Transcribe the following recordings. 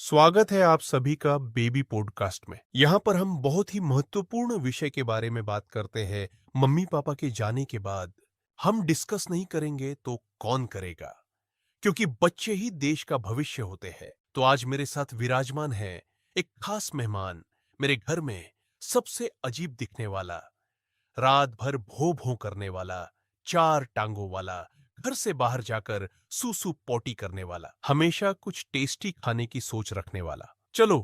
स्वागत है आप सभी का बेबी पॉडकास्ट में। यहाँ पर हम बहुत ही महत्वपूर्ण विषय के बारे में बात करते हैं। मम्मी पापा के जाने के बाद हम डिस्कस नहीं करेंगे तो कौन करेगा, क्योंकि बच्चे ही देश का भविष्य होते हैं। तो आज मेरे साथ विराजमान है एक खास मेहमान, मेरे घर में सबसे अजीब दिखने वाला, रात भर भो भो करने वाला, चार टांगों वाला, घर से बाहर जाकर सूसू पोटी करने वाला, हमेशा कुछ टेस्टी खाने की सोच रखने वाला। चलो,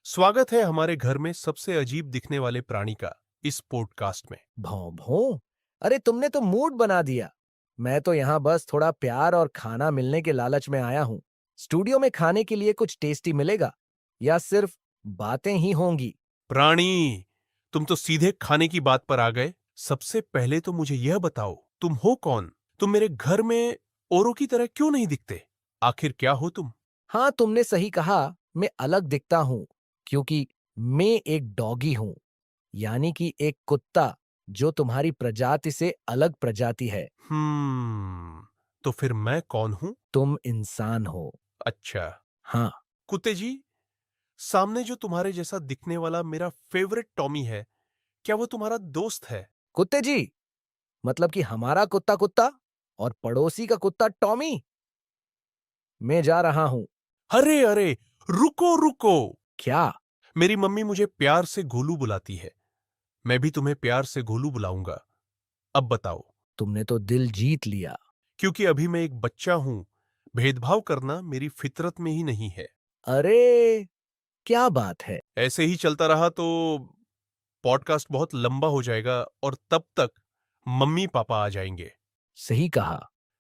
स्वागत है हमारे घर में सबसे अजीब दिखने वाले प्राणी का इस पॉडकास्ट में। भौं भौं। अरे तुमने तो मूड बना दिया। मैं तो यहाँ बस थोड़ा प्यार और खाना मिलने के लालच में आया हूँ। स्टूडियो में खाने के लिए कुछ टेस्टी मिलेगा या सिर्फ बातें ही होंगी? प्राणी, तुम तो सीधे खाने की बात पर आ गए। सबसे पहले तो मुझे यह बताओ, तुम हो कौन? तुम मेरे घर में औरों की तरह क्यों नहीं दिखते? आखिर क्या हो तुम? हाँ, तुमने सही कहा। मैं अलग दिखता हूँ क्योंकि मैं एक डॉगी हूँ, यानी कि एक कुत्ता जो तुम्हारी प्रजाति से अलग प्रजाति है। तो फिर मैं कौन हूं? तुम इंसान हो। अच्छा, हाँ। कुत्ते जी, सामने जो तुम्हारे जैसा दिखने वाला मेरा फेवरेट टॉमी है, क्या वो तुम्हारा दोस्त है? कुत्ते जी, मतलब कि हमारा कुत्ता कुत्ता और पड़ोसी का कुत्ता टॉमी। मैं जा रहा हूँ। अरे अरे, रुको रुको। क्या? मेरी मम्मी मुझे प्यार से गोलू बुलाती है। मैं भी तुम्हें प्यार से गोलू बुलाऊंगा। अब बताओ। तुमने तो दिल जीत लिया। क्योंकि अभी मैं एक बच्चा हूं, भेदभाव करना मेरी फितरत में ही नहीं है। अरे, क्या बात है? ऐसे ही चलता रहा तो पॉडकास्ट बहुत लंबा हो जाएगा और तब तक मम्मी पापा आ जाएंगे। सही कहा।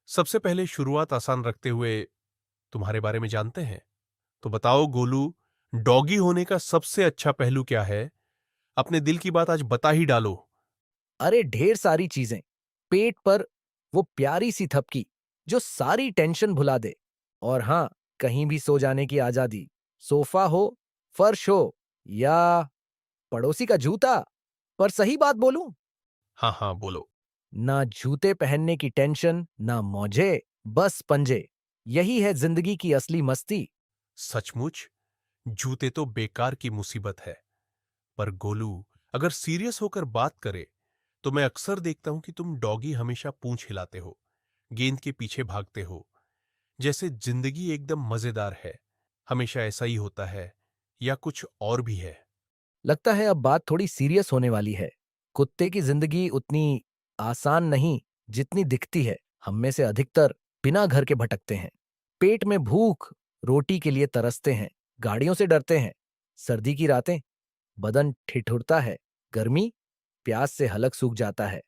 सबसे पहले शुरुआत आसान रखते हुए तुम्हारे बारे में जानते हैं। तो बताओ गोलू, डॉगी होने का सबसे अच्छा पहलू क्या है? अपने दिल की बात आज बता ही डालो। अरे ढेर सारी चीजें। पेट पर वो प्यारी सी थपकी जो सारी टेंशन भुला दे। और हाँ, कहीं भी सो जाने की आजादी। सोफा हो, फर्श हो या पड़ोसी का जूता। पर सही बात बोलूं, हाँ हाँ, बोलो। ना जूते पहनने की टेंशन, ना मौजे, बस पंजे। यही है जिंदगी की असली मस्ती। सचमुच, जूते तो बेकार की मुसीबत है। पर गोलू, अगर सीरियस होकर बात करे तो मैं अक्सर देखता हूं कि तुम डॉगी हमेशा पूंछ हिलाते हो, गेंद के पीछे भागते हो, जैसे जिंदगी एकदम मजेदार है। हमेशा ऐसा ही होता है या कुछ और भी है? लगता है अब बात थोड़ी सीरियस होने वाली है। कुत्ते की जिंदगी उतनी आसान नहीं जितनी दिखती है। हम में से अधिकतर बिना घर के भटकते हैं। पेट में भूख, रोटी के लिए तरसते हैं, गाड़ियों से डरते हैं। सर्दी की रातें, बदन ठिठुरता है। गर्मी, प्यास से हलक सूख जाता है।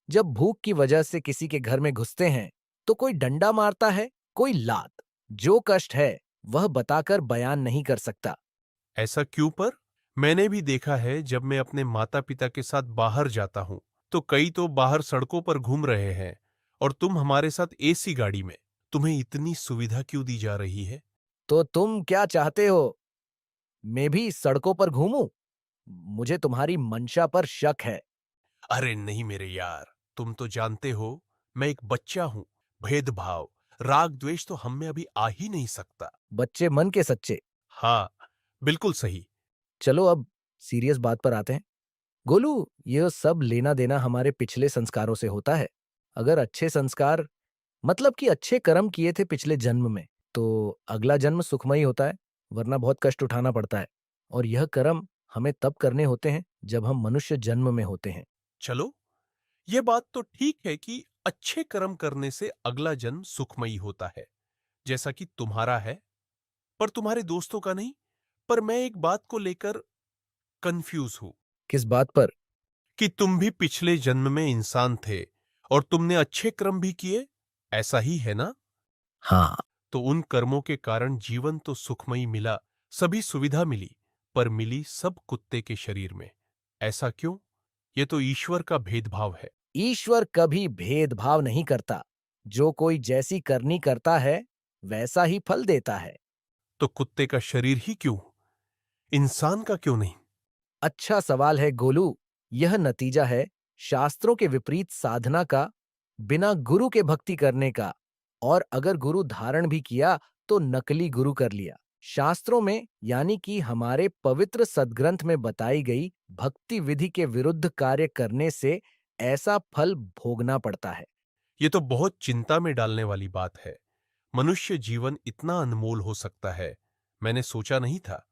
जब भूख की वजह से किसी के घर में घुसते हैं, तो कोई डंडा मारता है, कोई लात। जो कष्ट है, वह बताकर बयान नहीं कर सकता। ऐसा क्यों? पर मैंने भी देखा है, जब मैं अपने माता पिता के साथ बाहर जाता हूं तो कई तो बाहर सड़कों पर घूम रहे हैं और तुम हमारे साथ एसी गाड़ी में। तुम्हें इतनी सुविधा क्यों दी जा रही है? तो तुम क्या चाहते हो? मैं भी सड़कों पर घूमूं? मुझे तुम्हारी मंशा पर शक है। अरे नहीं मेरे यार, तुम तो जानते हो मैं एक बच्चा हूं। भेदभाव, राग द्वेष तो हम में अभी आ ही नहीं सकता। बच्चे मन के सच्चे। हाँ, बिल्कुल सही। चलो अब सीरियस बात पर आते हैं। गोलू, यह सब लेना देना हमारे पिछले संस्कारों से होता है। अगर अच्छे संस्कार, मतलब कि अच्छे कर्म किए थे पिछले जन्म में, तो अगला जन्म सुखमयी होता है, वरना बहुत कष्ट उठाना पड़ता है। और यह कर्म हमें तब करने होते हैं जब हम मनुष्य जन्म में होते हैं। चलो, ये बात तो ठीक है कि अच्छे कर्म करने से अगला जन्म सुखमयी होता है, जैसा कि तुम्हारा है, पर तुम्हारे दोस्तों का नहीं। पर मैं एक बात को लेकर कंफ्यूज हूं किस बात पर? कि तुम भी पिछले जन्म में इंसान थे और तुमने अच्छे कर्म भी किए, ऐसा ही है ना? हाँ। तो उन कर्मों के कारण जीवन तो सुखमयी मिला, सभी सुविधा मिली, पर मिली सब कुत्ते के शरीर में। ऐसा क्यों? ये तो ईश्वर का भेदभाव है। ईश्वर कभी भेदभाव नहीं करता। जो कोई जैसी करनी करता है, वैसा ही फल देता है। तो कुत्ते का शरीर ही क्यों, इंसान का क्यों नहीं? अच्छा सवाल है गोलू। यह नतीजा है शास्त्रों के विपरीत साधना का, बिना गुरु के भक्ति करने का। और अगर गुरु धारण भी किया, तो नकली गुरु कर लिया। शास्त्रों में यानी कि हमारे पवित्र सदग्रंथ में बताई गई भक्ति विधि के विरुद्ध कार्य करने से ऐसा फल भोगना पड़ता है। ये तो बहुत चिंता में डालने वाली बात है। मनुष्य जीवन इतना अनमोल हो सकता है, मैंने सोचा नहीं था।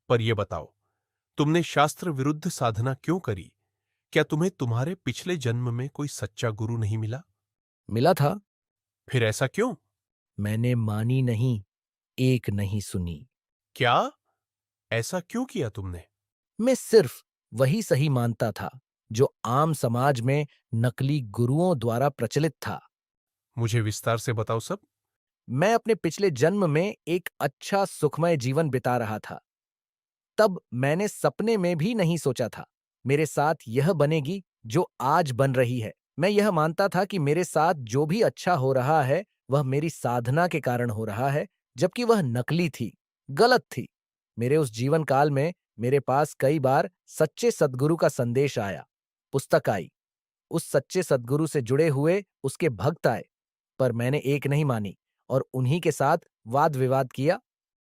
पर यह बताओ, तुमने शास्त्र विरुद्ध साधना क्यों करी? क्या तुम्हें तुम्हारे पिछले जन्म में कोई सच्चा गुरु नहीं मिला? मिला था, फिर ऐसा क्यों? मैंने मानी नहीं, एक नहीं सुनी। क्या? ऐसा क्यों किया तुमने? मैं सिर्फ वही सही मानता था जो आम समाज में नकली गुरुओं द्वारा प्रचलित था। मुझे विस्तार से बताओ सब। मैं अपने पिछले जन्म में एक अच्छा सुखमय जीवन बिता रहा था। तब मैंने सपने में भी नहीं सोचा था मेरे साथ यह बनेगी जो आज बन रही है। मैं यह मानता था कि मेरे साथ जो भी अच्छा हो रहा है वह मेरी साधना के कारण हो रहा है, जबकि वह नकली थी, गलत थी। मेरे उस जीवन काल में मेरे पास कई बार सच्चे सद्गुरु का संदेश आया, पुस्तक आई, उस सच्चे सद्गुरु से जुड़े हुए उसके भक्त आए, पर मैंने एक नहीं मानी और उन्हीं के साथ वाद विवाद किया।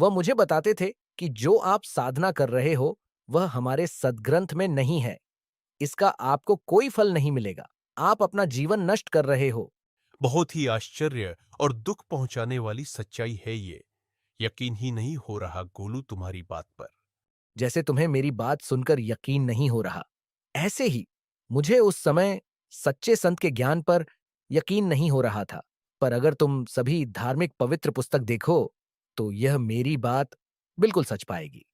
वह मुझे बताते थे कि जो आप साधना कर रहे हो वह हमारे सदग्रंथ में नहीं है, इसका आपको कोई फल नहीं मिलेगा, आप अपना जीवन नष्ट कर रहे हो। बहुत ही आश्चर्य और दुख पहुंचाने वाली सच्चाई है ये। यकीन ही नहीं हो रहा गोलू तुम्हारी बात पर। जैसे तुम्हें मेरी बात सुनकर यकीन नहीं हो रहा, ऐसे ही मुझे उस समय सच्चे संत के ज्ञान पर यकीन नहीं हो रहा था। पर अगर तुम सभी धार्मिक पवित्र पुस्तक देखो तो यह मेरी बात बिल्कुल सच पाएगी।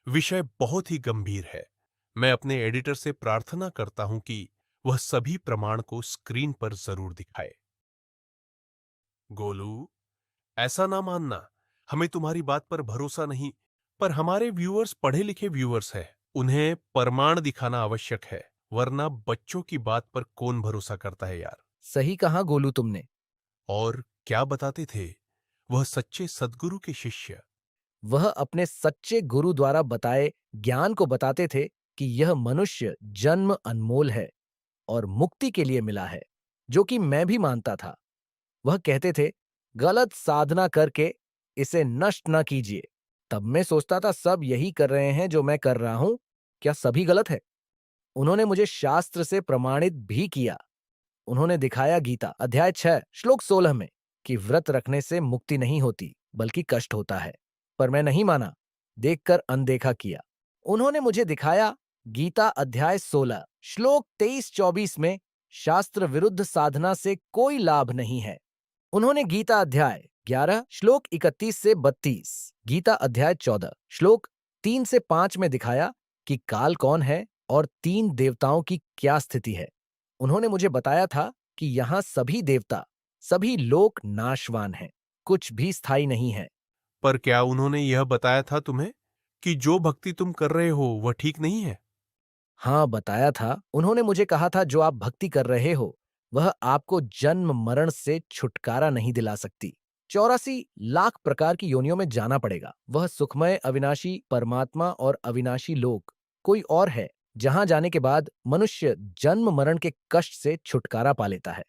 विषय बहुत ही गंभीर है। मैं अपने एडिटर से प्रार्थना करता हूं कि वह सभी प्रमाण को स्क्रीन पर जरूर दिखाए। गोलू, ऐसा ना मानना, हमें तुम्हारी बात पर भरोसा नहीं, पर हमारे व्यूअर्स पढ़े लिखे व्यूअर्स हैं। उन्हें प्रमाण दिखाना आवश्यक है, वरना बच्चों की बात पर कौन भरोसा करता है यार। सही कहा गोलू तुमने। और क्या बताते थे वह सच्चे सद्गुरु के शिष्य? वह अपने सच्चे गुरु द्वारा बताए ज्ञान को बताते थे कि यह मनुष्य जन्म अनमोल है और मुक्ति के लिए मिला है, जो कि मैं भी मानता था। वह कहते थे, गलत साधना करके इसे नष्ट न कीजिए। तब मैं सोचता था सब यही कर रहे हैं जो मैं कर रहा हूं, क्या सभी गलत है? उन्होंने मुझे शास्त्र से प्रमाणित भी किया। उन्होंने दिखाया गीता अध्याय 6 श्लोक 16 में कि व्रत रखने से मुक्ति नहीं होती बल्कि कष्ट होता है। पर मैं नहीं माना, देखकर अनदेखा किया। उन्होंने मुझे दिखाया गीता अध्याय 16 श्लोक 23-24 में शास्त्र विरुद्ध साधना से कोई लाभ नहीं है। उन्होंने गीता अध्याय 11 श्लोक 31 से 32, गीता अध्याय 14 श्लोक 3 से 5 में दिखाया कि काल कौन है और 3 देवताओं की क्या स्थिति है। उन्होंने मुझे बताया था कि यहाँ सभी देवता, सभी लोक नाशवान हैं, कुछ भी स्थायी नहीं है। पर क्या उन्होंने यह बताया था तुम्हें कि जो भक्ति तुम कर रहे हो वह ठीक नहीं है? हाँ, बताया था। उन्होंने मुझे कहा था जो आप भक्ति कर रहे हो वह आपको जन्म मरण से छुटकारा नहीं दिला सकती। 84 लाख प्रकार की योनियों में जाना पड़ेगा। वह सुखमय अविनाशी परमात्मा और अविनाशी लोक कोई और है, जहां जाने के बाद मनुष्य जन्म मरण के कष्ट से छुटकारा पा लेता है।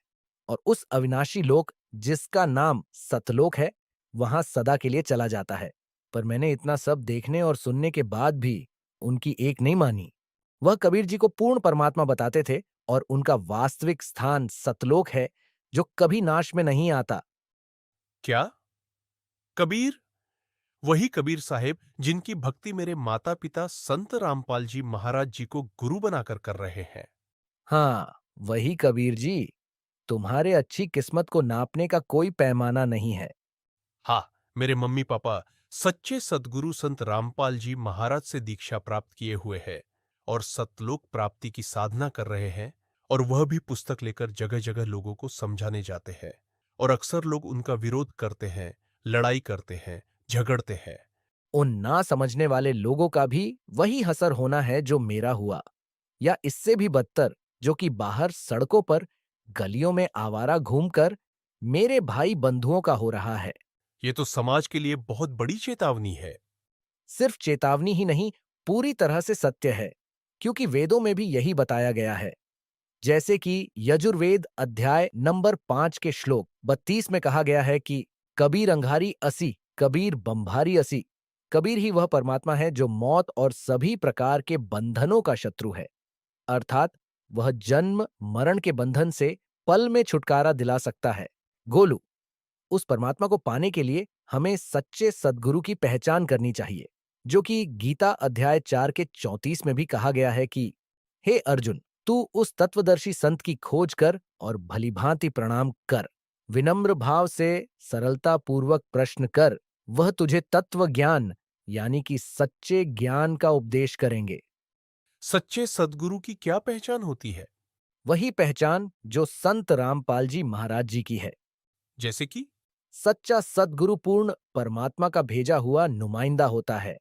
और उस अविनाशी लोक जिसका नाम सतलोक है, वहां सदा के लिए चला जाता है। पर मैंने इतना सब देखने और सुनने के बाद भी उनकी एक नहीं मानी। वह कबीर जी को पूर्ण परमात्मा बताते थे और उनका वास्तविक स्थान सतलोक है, जो कभी नाश में नहीं आता। क्या? कबीर? वही कबीर साहेब जिनकी भक्ति मेरे माता पिता संत रामपाल जी महाराज जी को गुरु बनाकर कर रहे हैं। हाँ, वही कबीर जी। तुम्हारे अच्छी किस्मत को नापने का कोई पैमाना नहीं है। हाँ, मेरे मम्मी पापा सच्चे सद्गुरु संत रामपाल जी महाराज से दीक्षा प्राप्त किए हुए हैं और सतलोक प्राप्ति की साधना कर रहे हैं, और वह भी पुस्तक लेकर जगह जगह लोगों को समझाने जाते हैं। और अक्सर लोग उनका विरोध करते हैं, लड़ाई करते हैं, झगड़ते हैं। उन ना समझने वाले लोगों का भी वही हसर होना है जो मेरा हुआ, या इससे भी बदतर, जो कि बाहर सड़कों पर गलियों में आवारा घूमकर मेरे भाई बंधुओं का हो रहा है। ये तो समाज के लिए बहुत बड़ी चेतावनी है। सिर्फ चेतावनी ही नहीं, पूरी तरह से सत्य है, क्योंकि वेदों में भी यही बताया गया है। जैसे कि यजुर्वेद अध्याय नंबर 5 के श्लोक 32 में कहा गया है कि कबीर अंगारी असी, कबीर बम्भारी असी। कबीर ही वह परमात्मा है जो मौत और सभी प्रकार के बंधनों का शत्रु है, अर्थात वह जन्म मरण के बंधन से पल में छुटकारा दिला सकता है। गोलू, उस परमात्मा को पाने के लिए हमें सच्चे सद्गुरु की पहचान करनी चाहिए, जो कि गीता अध्याय 4 के 34 में भी कहा गया है कि हे अर्जुन, तू उस तत्वदर्शी संत की खोज कर और भलीभांति प्रणाम कर, विनम्र भाव से सरलता पूर्वक प्रश्न कर, वह तुझे तत्व ज्ञान यानी कि सच्चे ज्ञान का उपदेश करेंगे। सच्चे सद्गुरु की क्या पहचान होती है? वही पहचान जो संत रामपाल जी महाराज जी की है। जैसे कि? सच्चा सद्गुरु पूर्ण परमात्मा का भेजा हुआ नुमाइंदा होता है।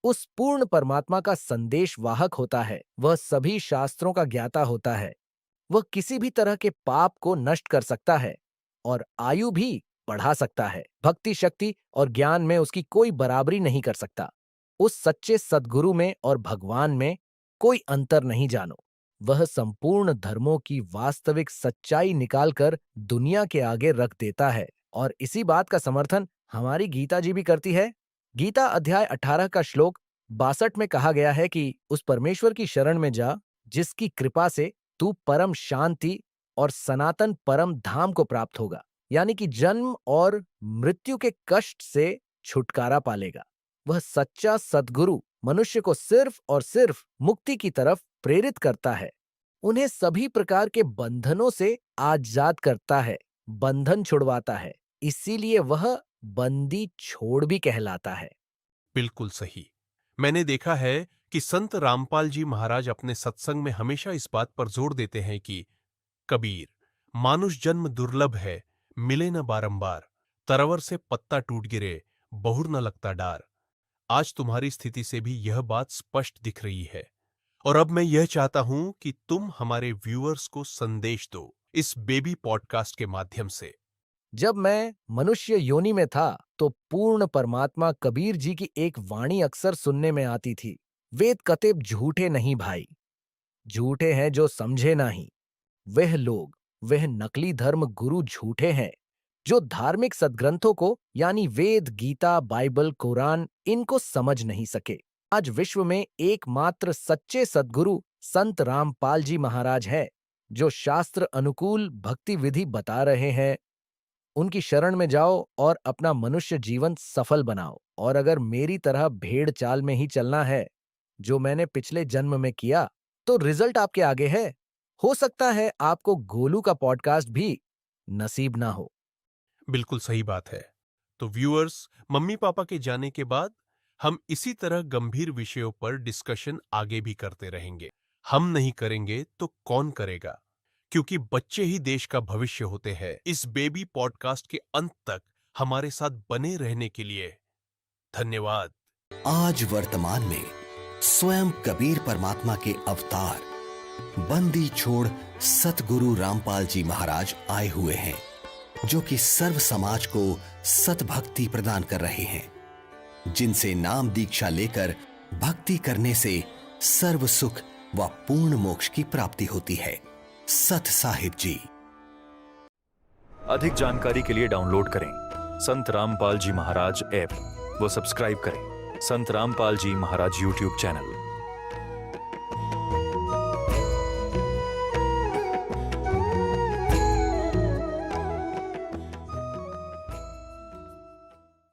उस पूर्ण परमात्मा का संदेश वाहक होता है। वह सभी शास्त्रों का ज्ञाता होता है। वह किसी भी तरह के पाप को नष्ट कर सकता है और आयु भी बढ़ा सकता है। भक्ति शक्ति और ज्ञान में उसकी कोई बराबरी नहीं कर सकता। उस सच्चे सद्गुरु में और भगवान में कोई अंतर नहीं जानो। वह संपूर्ण धर्मों की वास्तविक सच्चाई निकालकर दुनिया के आगे रख देता है और इसी बात का समर्थन हमारी गीता जी भी करती है। गीता अध्याय 18 का श्लोक 62 में कहा गया है कि उस परमेश्वर की शरण में जा जिसकी कृपा से तू परम शांति और सनातन परम धाम को प्राप्त होगा, यानी कि जन्म और मृत्यु के कष्ट से छुटकारा पालेगा। वह सच्चा सद्गुरु मनुष्य को सिर्फ और सिर्फ मुक्ति की तरफ प्रेरित करता है, उन्हें सभी प्रकार के बंधनों से आजाद करता है, बंधन छुड़वाता है। इसीलिए वह बंदी छोड़ भी कहलाता है। बिल्कुल सही। मैंने देखा है कि संत रामपाल जी महाराज अपने सत्संग में हमेशा इस बात पर जोर देते हैं कि कबीर, मानुष जन्म दुर्लभ है, मिले न बारंबार, तरवर से पत्ता टूट गिरे, बहुर न लगता डार। आज तुम्हारी स्थिति से भी यह बात स्पष्ट दिख रही है और अब मैं यह चाहता हूं कि तुम हमारे व्यूअर्स को संदेश दो इस बेबी पॉडकास्ट के माध्यम से। जब मैं मनुष्य योनि में था तो पूर्ण परमात्मा कबीर जी की एक वाणी अक्सर सुनने में आती थी। वेद कतेब झूठे नहीं भाई, झूठे हैं जो समझे नहीं। वह लोग, वह नकली धर्म गुरु झूठे हैं जो धार्मिक सद्ग्रंथों को यानी वेद, गीता, बाइबल, कुरान इनको समझ नहीं सके। आज विश्व में एकमात्र सच्चे सद्गुरु संत रामपाल जी महाराज है जो शास्त्र अनुकूल भक्ति विधि बता रहे हैं। उनकी शरण में जाओ और अपना मनुष्य जीवन सफल बनाओ। और अगर मेरी तरह भेड़ चाल में ही चलना है जो मैंने पिछले जन्म में किया तो रिजल्ट आपके आगे है। हो सकता है आपको गोलू का पॉडकास्ट भी नसीब ना हो। बिल्कुल सही बात है। तो व्यूअर्स, मम्मी पापा के जाने के बाद हम इसी तरह गंभीर विषयों पर डिस्कशन आगे भी करते रहेंगे। हम नहीं करेंगे तो कौन करेगा, क्योंकि बच्चे ही देश का भविष्य होते हैं। इस बेबी पॉडकास्ट के अंत तक हमारे साथ बने रहने के लिए धन्यवाद। आज वर्तमान में स्वयं कबीर परमात्मा के अवतार बंदी छोड़ सतगुरु रामपाल जी महाराज आए हुए हैं, जो कि सर्व समाज को सतभक्ति प्रदान कर रहे हैं, जिनसे नाम दीक्षा लेकर भक्ति करने से सर्व सुख व पूर्ण मोक्ष की प्राप्ति होती है। सत साहिब जी। अधिक जानकारी के लिए डाउनलोड करें संत रामपाल जी महाराज ऐप व सब्सक्राइब करें संत रामपाल जी महाराज यूट्यूब चैनल।